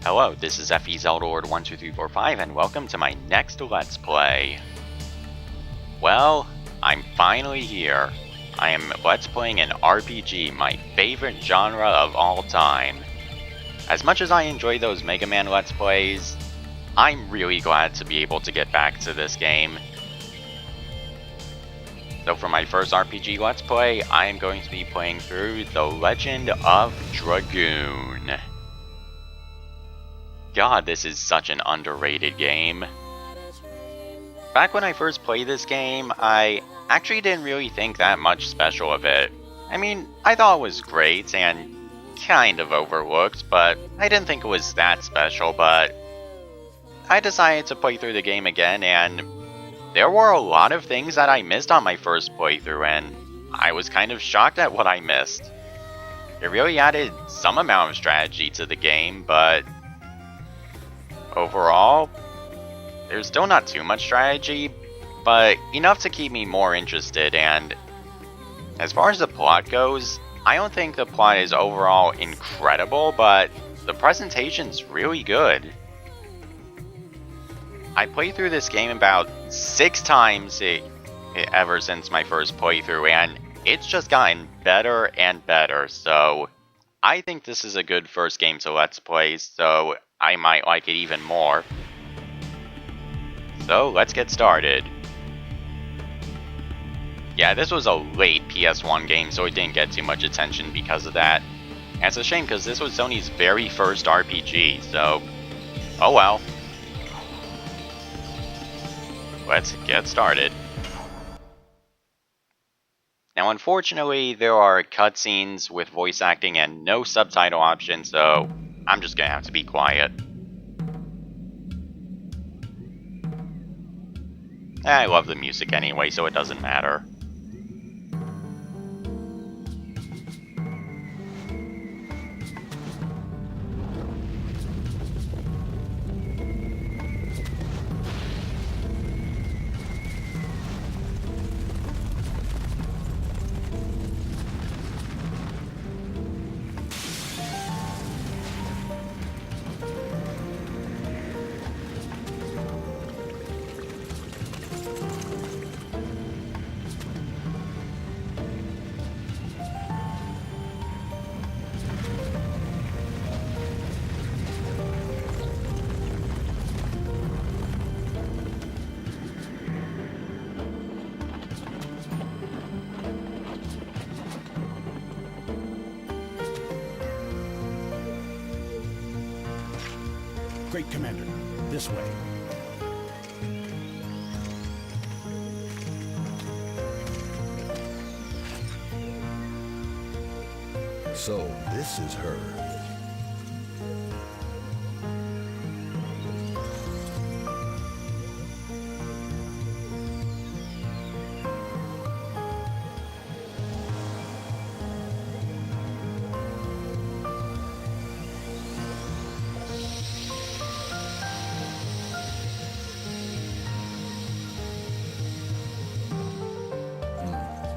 Hello, this is FE Zeldord12345 and welcome to my next Let's Play. Well, I'm finally here. I am Let's Playing an RPG, my favorite genre of all time. As much as I enjoy those Mega Man Let's Plays, I'm really glad to be able to get back to this game. So for my first RPG Let's Play, I am going to be playing through The Legend of Dragoon. God, this is such an underrated game. Back when I first played this game, I actually didn't really think that much special of it. I mean, I thought it was great and kind of overlooked, but I didn't think it was that special, but I decided to play through the game again, and there were a lot of things that I missed on my first playthrough, and I was kind of shocked at what I missed. It really added some amount of strategy to the game, but overall, there's still not too much strategy, but enough to keep me more interested, and as far as the plot goes, I don't think the plot is overall incredible, but the presentation's really good. I played through this game about 6 times ever since my first playthrough, and it's just gotten better and better, so I think this is a good first game to Let's Play, so I might like it even more. So let's get started. Yeah, this was a late PS1 game, so it didn't get too much attention because of that. And it's a shame because this was Sony's very first RPG, so oh well. Let's get started. Now unfortunately, there are cutscenes with voice acting and no subtitle option, so I'm just gonna have to be quiet. I love the music anyway, so it doesn't matter. Great Commander, this way. So, this is her.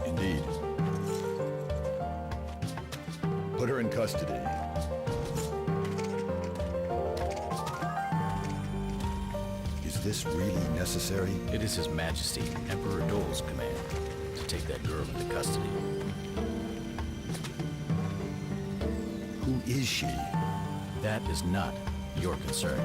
Indeed. Put her in custody. Is this really necessary? It is His Majesty, Emperor Dole's command to take that girl into custody. Who is she? That is not your concern.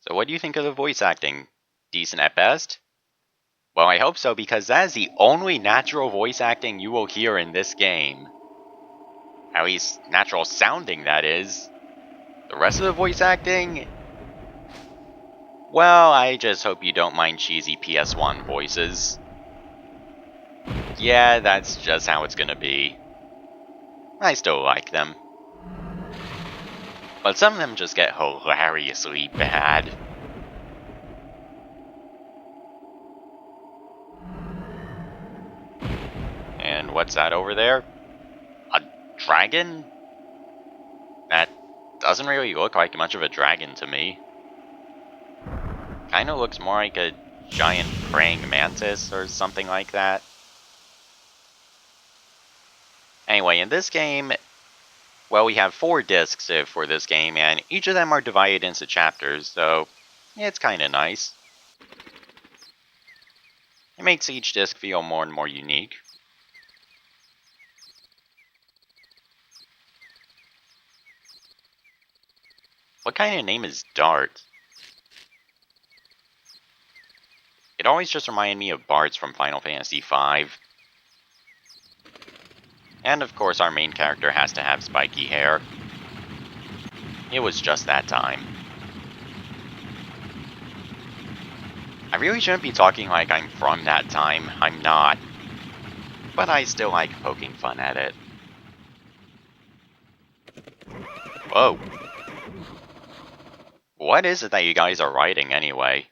So what do you think of the voice acting? Decent at best? Well, I hope so, because that is the only natural voice acting you will hear in this game. At least, natural sounding, that is. The rest of the voice acting? Well, I just hope you don't mind cheesy PS1 voices. Yeah, that's just how it's gonna be. I still like them. But some of them just get hilariously bad. And what's that over there? A dragon? That doesn't really look like much of a dragon to me. Kinda looks more like a giant praying mantis or something like that. Anyway, in this game, well, we have 4 discs for this game, and each of them are divided into chapters, so it's kinda nice. It makes each disc feel more and more unique. What kind of name is Dart? It always just reminded me of bards from Final Fantasy V. And of course our main character has to have spiky hair. It was just that time. I really shouldn't be talking like I'm from that time. I'm not. But I still like poking fun at it. Whoa. What is it that you guys are riding anyway?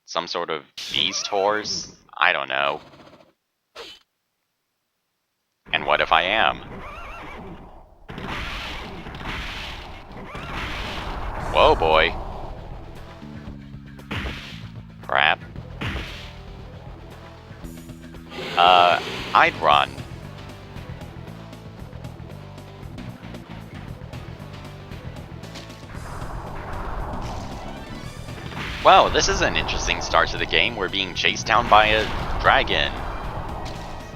Some sort of beast horse? I don't know. And what if I am? Whoa, boy. Crap. I'd run. Wow, this is an interesting start to the game. We're being chased down by a dragon.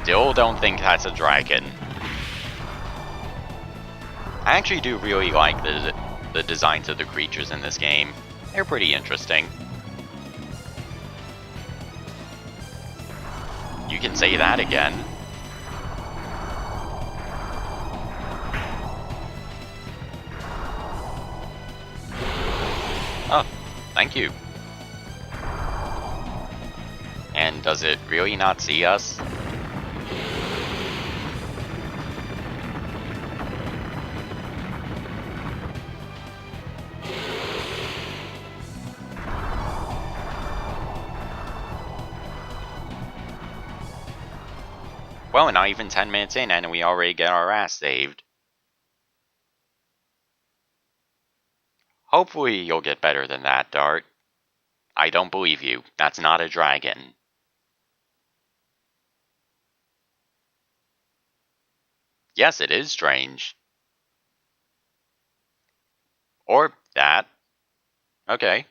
Still don't think that's a dragon. I actually do really like the designs of the creatures in this game. They're pretty interesting. You can say that again. Oh, thank you. And does it really not see us? Well, not even 10 minutes in and we already get our ass saved. Hopefully you'll get better than that, Dart. I don't believe you. That's not a dragon. Yes, it is strange. Or that. Okay.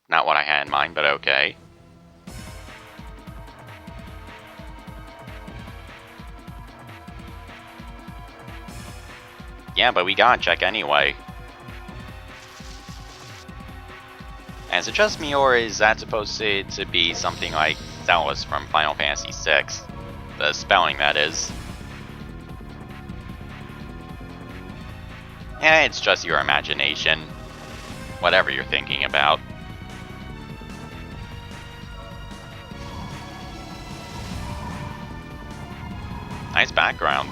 Not what I had in mind, but okay. Yeah, but we gotta check anyway. And is it just me, or is that supposed to be something like Zealous from Final Fantasy VI? The spelling, that is. Yeah, it's just your imagination. Whatever you're thinking about. Nice background.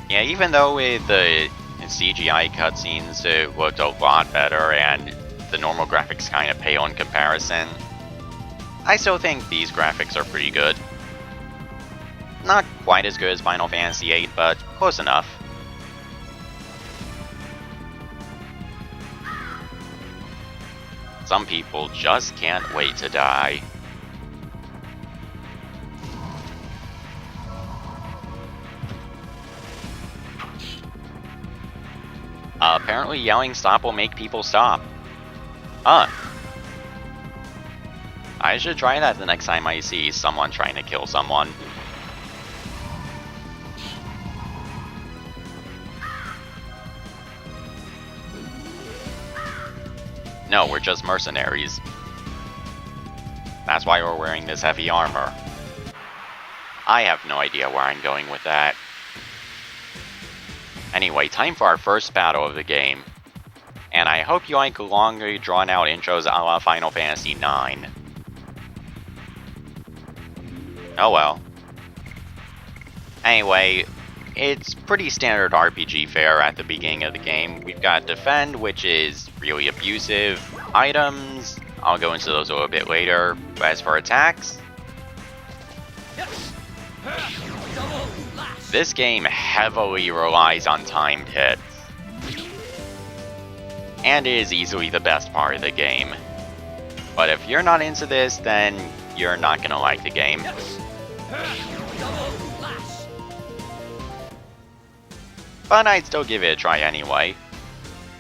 Yeah, even though with the CGI cutscenes it looked a lot better and the normal graphics kind of pale in comparison, I still think these graphics are pretty good. Not quite as good as Final Fantasy VIII, but close enough. Some people just can't wait to die. Apparently yelling stop will make people stop. Huh. I should try that the next time I see someone trying to kill someone. No, we're just mercenaries. That's why we're wearing this heavy armor. I have no idea where I'm going with that. Anyway, time for our first battle of the game. And I hope you like longer, drawn-out intros a la Final Fantasy IX. Oh well. Anyway, it's pretty standard RPG fare at the beginning of the game. We've got defend, which is really abusive. Items, I'll go into those a little bit later. But as for attacks, this game heavily relies on timed hits. And it is easily the best part of the game. But if you're not into this, then you're not gonna like the game. But I'd still give it a try anyway.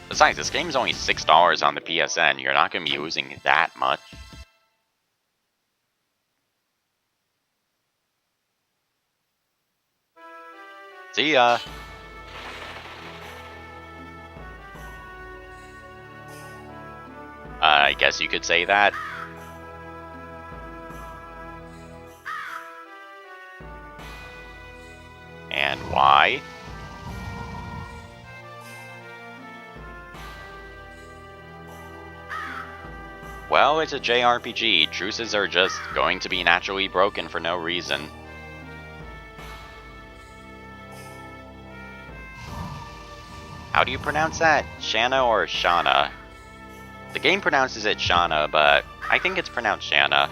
Besides, this game's only $6 on the PSN. You're not gonna be losing that much. See ya! I guess you could say that. And why? Well, it's a jRPG. Truces are just going to be naturally broken for no reason. How do you pronounce that? Shanna or Shana? The game pronounces it Shana, but I think it's pronounced Shanna.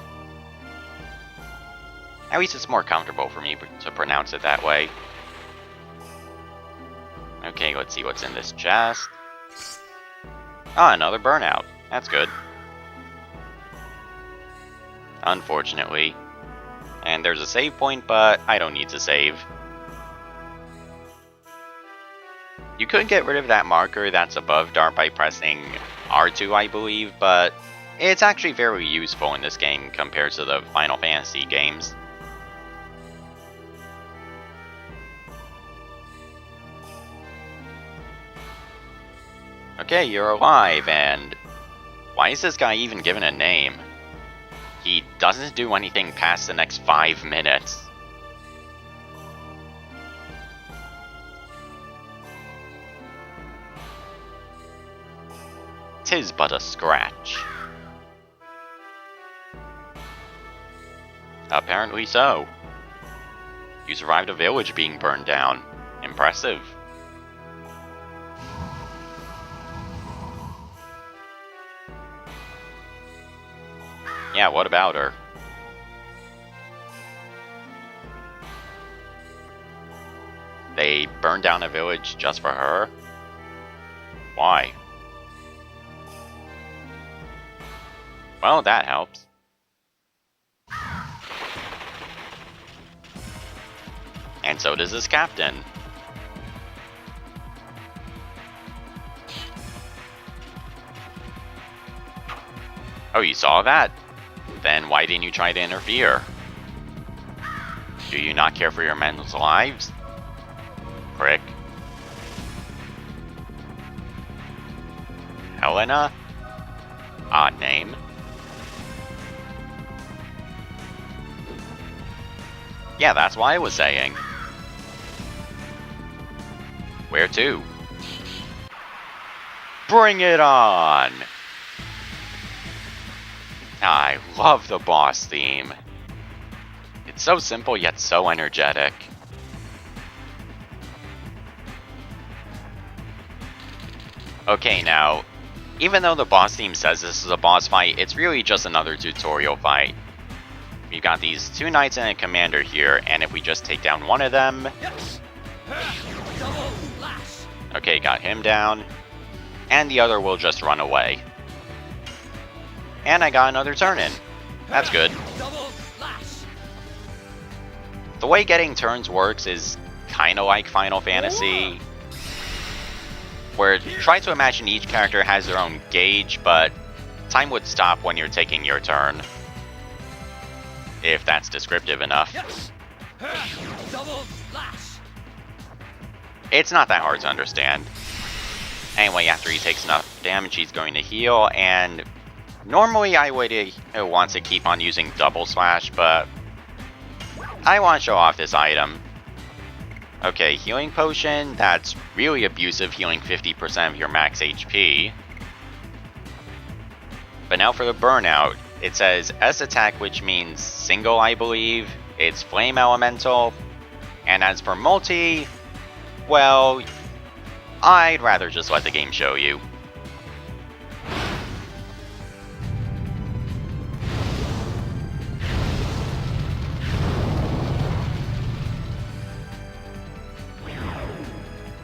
At least it's more comfortable for me to pronounce it that way. Okay, let's see what's in this chest. Ah, another burnout. That's good. Unfortunately. And there's a save point, but I don't need to save. You could get rid of that marker that's above Dart by pressing R2, I believe, but it's actually very useful in this game compared to the Final Fantasy games. Okay, you're alive, and why is this guy even given a name? He doesn't do anything past the next 5 minutes. "'Tis but a scratch." Apparently so. You survived a village being burned down. Impressive. Yeah, what about her? They burned down a village just for her? Why? Well, that helps. And so does this captain. Oh, you saw that? Then why didn't you try to interfere? Do you not care for your men's lives? Prick. Helena? Odd name. Yeah, that's what I was saying. Where to? Bring it on! I love the boss theme. It's so simple yet so energetic. Okay, now, even though the boss theme says this is a boss fight, it's really just another tutorial fight. We've got these two knights and a commander here, and if we just take down one of them... Okay, got him down. And the other will just run away. And I got another turn in. That's good. The way getting turns works is kinda like Final Fantasy, where try to imagine each character has their own gauge, but time would stop when you're taking your turn. If that's descriptive enough. It's not that hard to understand. Anyway, after he takes enough damage, he's going to heal, and normally I would want to keep on using double slash, but I want to show off this item. Okay, healing potion, that's really abusive, healing 50% of your max HP. But now for the burnout. It says S attack, which means single, I believe. it's Flame Elemental, and as for multi, well, I'd rather just let the game show you.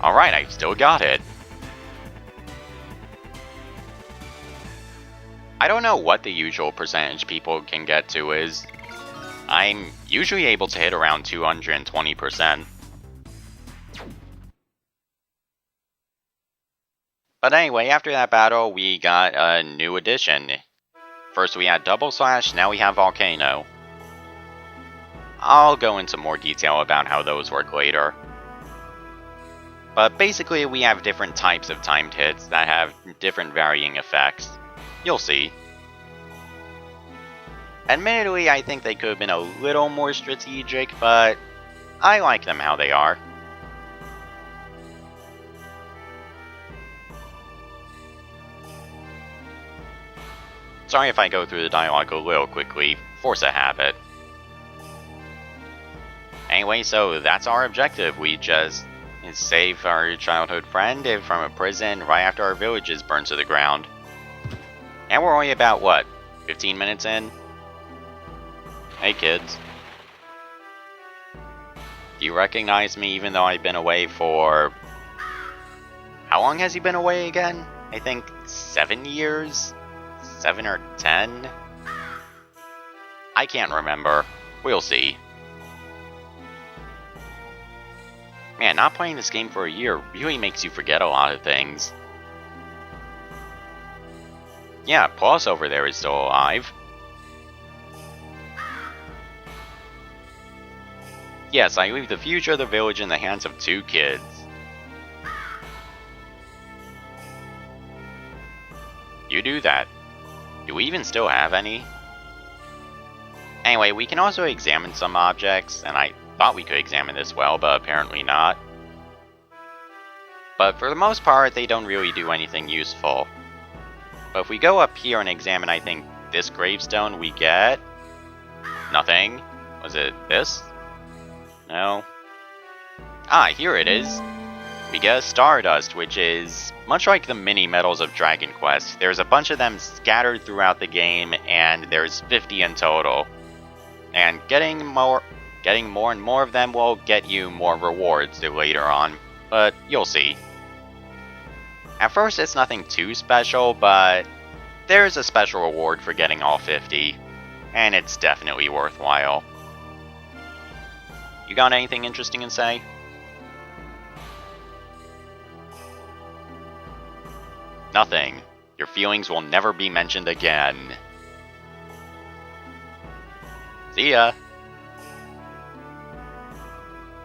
Alright, I've still got it. I don't know what the usual percentage people can get to is. I'm usually able to hit around 220%. But anyway, after that battle, we got a new addition. First we had Double Slash, now we have Volcano. I'll go into more detail about how those work later. But basically, we have different types of timed hits that have different varying effects. You'll see. Admittedly, I think they could have been a little more strategic, but I like them how they are. Sorry if I go through the dialogue a little quickly, force a habit. Anyway, so that's our objective. We just save our childhood friend from a prison right after our village is burned to the ground. And we're only about, what, 15 minutes in? Hey kids. Do you recognize me even though I've been away for... How long has he been away again? I think 7 years? 7 or 10? I can't remember. We'll see. Man, not playing this game for a year really makes you forget a lot of things. Yeah, Plus over there is still alive. Yes, I leave the future of the village in the hands of 2 kids. You do that. Do we even still have any? Anyway, we can also examine some objects, and I thought we could examine this well, but apparently not. But for the most part, they don't really do anything useful. But if we go up here and examine, I think, this gravestone, we get... nothing. Was it this? No. Ah, here it is. We get a Stardust, which is much like the mini-medals of Dragon Quest. There's a bunch of them scattered throughout the game, and there's 50 in total. And getting more and more of them will get you more rewards later on, but you'll see. At first it's nothing too special, but there's a special reward for getting all 50, and it's definitely worthwhile. You got anything interesting to say? Nothing. Your feelings will never be mentioned again. See ya.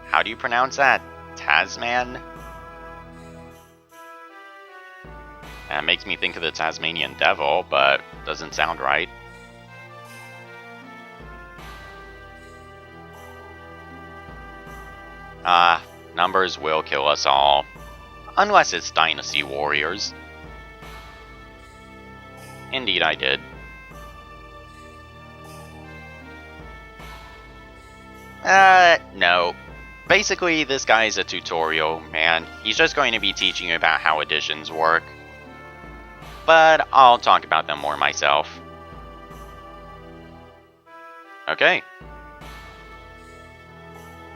How do you pronounce that? Tasman? That makes me think of the Tasmanian Devil, but doesn't sound right. Numbers will kill us all. Unless it's Dynasty Warriors. Indeed I did. No. Basically, this guy is a tutorial, and he's just going to be teaching you about how additions work. But I'll talk about them more myself. Okay.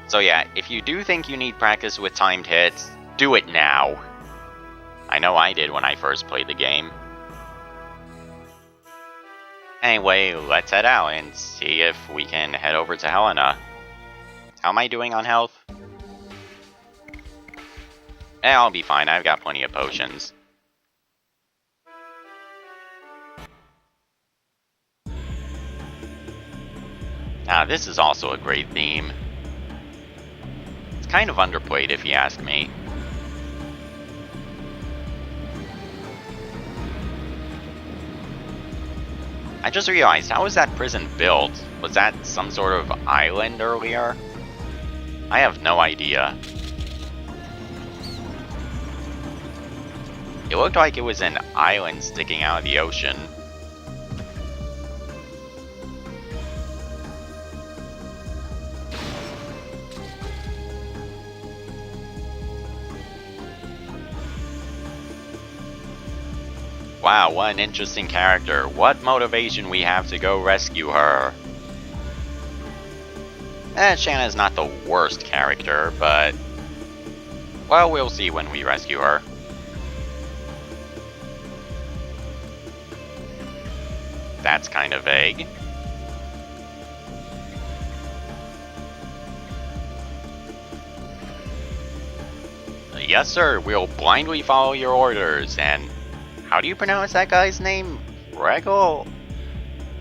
So yeah, if you do think you need practice with timed hits, do it now. I know I did when I first played the game. Anyway, let's head out and see if we can head over to Helena. How am I doing on health? I'll be fine, I've got plenty of potions. This is also a great theme. It's kind of underplayed if you ask me. I just realized, how was that prison built? Was that some sort of island earlier? I have no idea. It looked like it was an island sticking out of the ocean. Wow, what an interesting character. What motivation we have to go rescue her. Shanna's not the worst character, but... well, we'll see when we rescue her. That's kind of vague. Yes, sir, we'll blindly follow your orders, and... how do you pronounce that guy's name? Regal?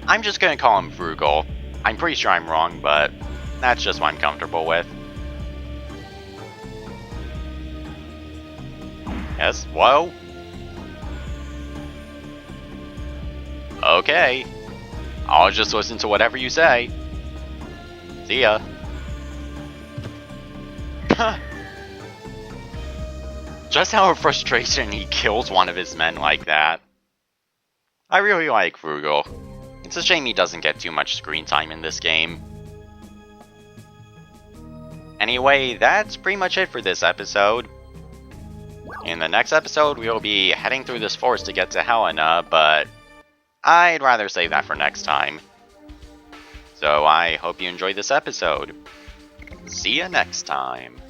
I'm just gonna call him Frugal. I'm pretty sure I'm wrong, but that's just what I'm comfortable with. Yes, whoa? Okay. I'll just listen to whatever you say. See ya. Just out of frustration, he kills one of his men like that. I really like Frugal. It's a shame he doesn't get too much screen time in this game. Anyway, that's pretty much it for this episode. In the next episode, we'll be heading through this forest to get to Helena, but I'd rather save that for next time. So I hope you enjoyed this episode. See ya next time.